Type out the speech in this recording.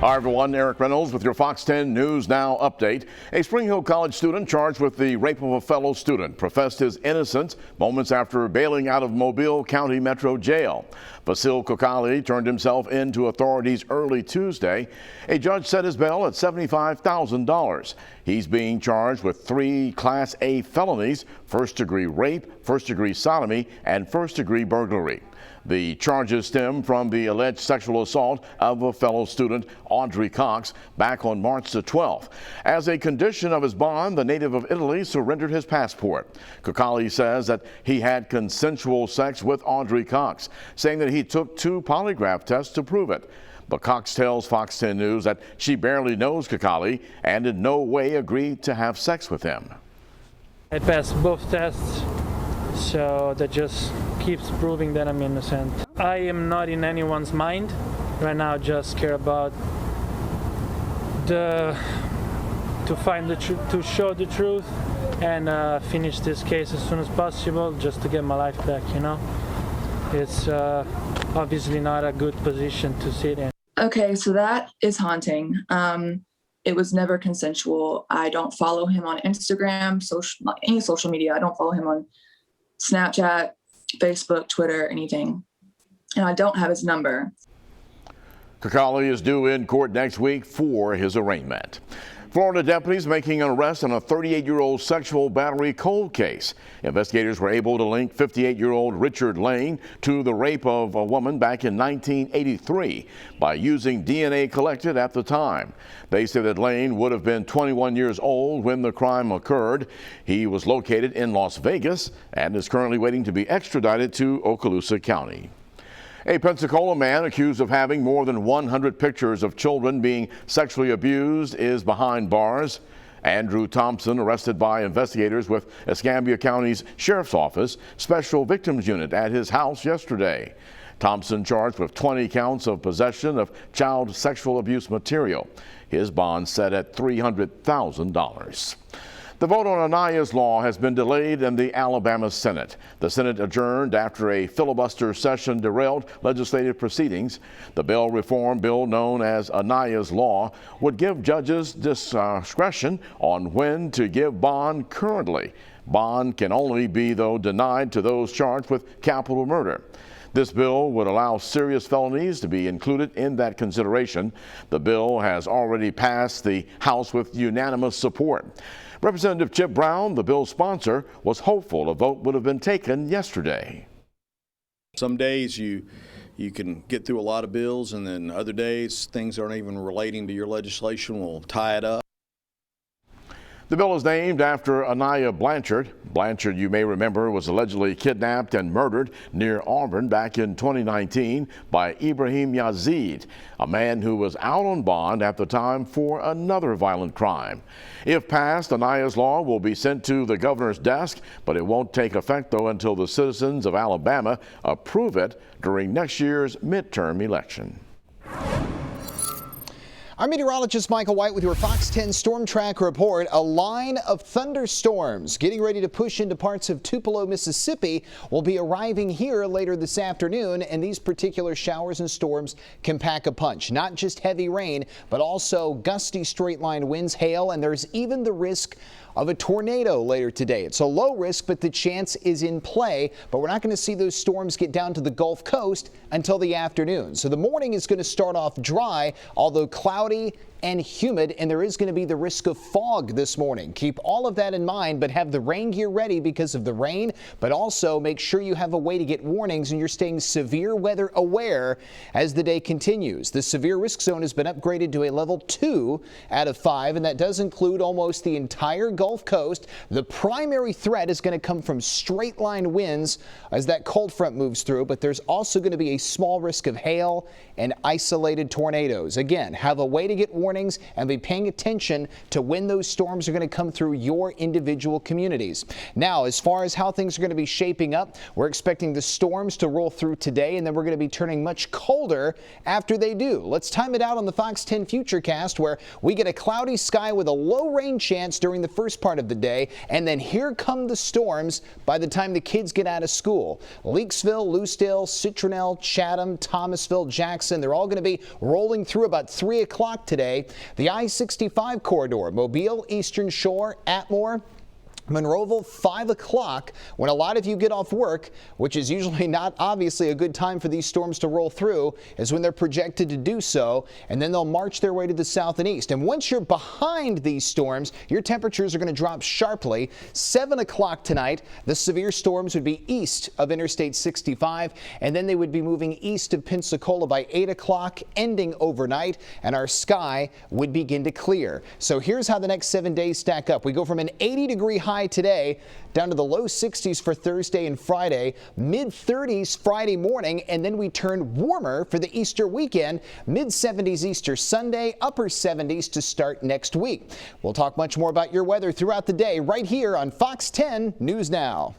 Hi everyone, Eric Reynolds with your Fox 10 News Now update. A Spring Hill College student charged with the rape of a fellow student professed his innocence moments after bailing out of Mobile County Metro Jail. Vasil Kokali turned himself in to authorities early Tuesday. A judge set his bail at $75,000. He's being charged with 3 Class A felonies: first-degree rape, first-degree sodomy, and first-degree burglary. The charges stem from the alleged sexual assault of a fellow student, Audrey Cox, back on March the 12th. As a condition of his bond, the native of Italy surrendered his passport. Kokali says that he had consensual sex with Audrey Cox, saying that he took 2 polygraph tests to prove it. But Cox tells Fox 10 News that she barely knows Kokali and in no way agreed to have sex with him. I passed both tests, so that just keeps proving that I'm innocent. I am not in anyone's mind right now. Just care about to find the truth, to show the truth, and finish this case as soon as possible, just to get my life back. You know, it's obviously not a good position to sit in. Okay, so that is haunting. It was never consensual. I don't follow him on Instagram, any social media. I don't follow him on Snapchat, Facebook, Twitter, anything. And I don't have his number. Kokali is due in court next week for his arraignment. Florida deputies making an arrest on a 38-year-old sexual battery cold case. Investigators were able to link 58-year-old Richard Lane to the rape of a woman back in 1983 by using DNA collected at the time. They say that Lane would have been 21 years old when the crime occurred. He was located in Las Vegas and is currently waiting to be extradited to Okaloosa County. A Pensacola man accused of having more than 100 pictures of children being sexually abused is behind bars. Andrew Thompson arrested by investigators with Escambia County's Sheriff's Office Special Victims Unit at his house yesterday. Thompson charged with 20 counts of possession of child sexual abuse material. His bond set at $300,000. The vote on Anaya's law has been delayed in the Alabama Senate. The Senate adjourned after a filibuster session derailed legislative proceedings. The bail reform bill, known as Anaya's law, would give judges discretion on when to give bond currently. Bond can only be, though, denied to those charged with capital murder. This bill would allow serious felonies to be included in that consideration. The bill has already passed the House with unanimous support. Representative Chip Brown, the bill's sponsor, was hopeful a vote would have been taken yesterday. Some days you can get through a lot of bills, and then other days things aren't even relating to your legislation will tie it up. The bill is named after Anaya Blanchard. Blanchard, you may remember, was allegedly kidnapped and murdered near Auburn back in 2019 by Ibrahim Yazid, a man who was out on bond at the time for another violent crime. If passed, Anaya's law will be sent to the governor's desk, but it won't take effect, though, until the citizens of Alabama approve it during next year's midterm election. I'm meteorologist Michael White with your Fox 10 Storm Track report. A line of thunderstorms getting ready to push into parts of Tupelo, Mississippi will be arriving here later this afternoon, and these particular showers and storms can pack a punch. Not just heavy rain, but also gusty straight-line winds, hail, and there's even the risk of a tornado later today. It's a low risk, but the chance is in play. But we're not going to see those storms get down to the Gulf Coast until the afternoon. So the morning is going to start off dry, although cloudy and humid, and there is going to be the risk of fog this morning. Keep all of that in mind, but have the rain gear ready because of the rain, but also make sure you have a way to get warnings and you're staying severe weather aware as the day continues. The severe risk zone has been upgraded to a level 2 out of 5, and that does include almost the entire Gulf Coast. The primary threat is going to come from straight line winds as that cold front moves through, but there's also going to be a small risk of hail and isolated tornadoes. Again, have a way to get warnings warnings and be paying attention to when those storms are going to come through your individual communities. Now, as far as how things are going to be shaping up, we're expecting the storms to roll through today, and then we're going to be turning much colder after they do. Let's time it out on the Fox 10 Futurecast, where we get a cloudy sky with a low rain chance during the first part of the day, and then here come the storms by the time the kids get out of school. Leakesville, Lucedale, Citronelle, Chatham, Thomasville, Jackson, they're all going to be rolling through about 3 o'clock today. The I-65 corridor, Mobile, Eastern Shore, Atmore, Monroeville, 5 o'clock, when a lot of you get off work, which is usually not obviously a good time for these storms to roll through, is when they're projected to do so, and then they'll march their way to the south and east. And once you're behind these storms, your temperatures are going to drop sharply. 7 o'clock tonight, the severe storms would be east of Interstate 65, and then they would be moving east of Pensacola by 8 o'clock, ending overnight, and our sky would begin to clear. So here's how the next 7 days stack up. We go from an 80-degree high today down to the low 60s for Thursday and Friday, mid 30s Friday morning, and then we turn warmer for the Easter weekend, mid 70s Easter Sunday, upper 70s to start next week. We'll talk much more about your weather throughout the day right here on Fox 10 News Now.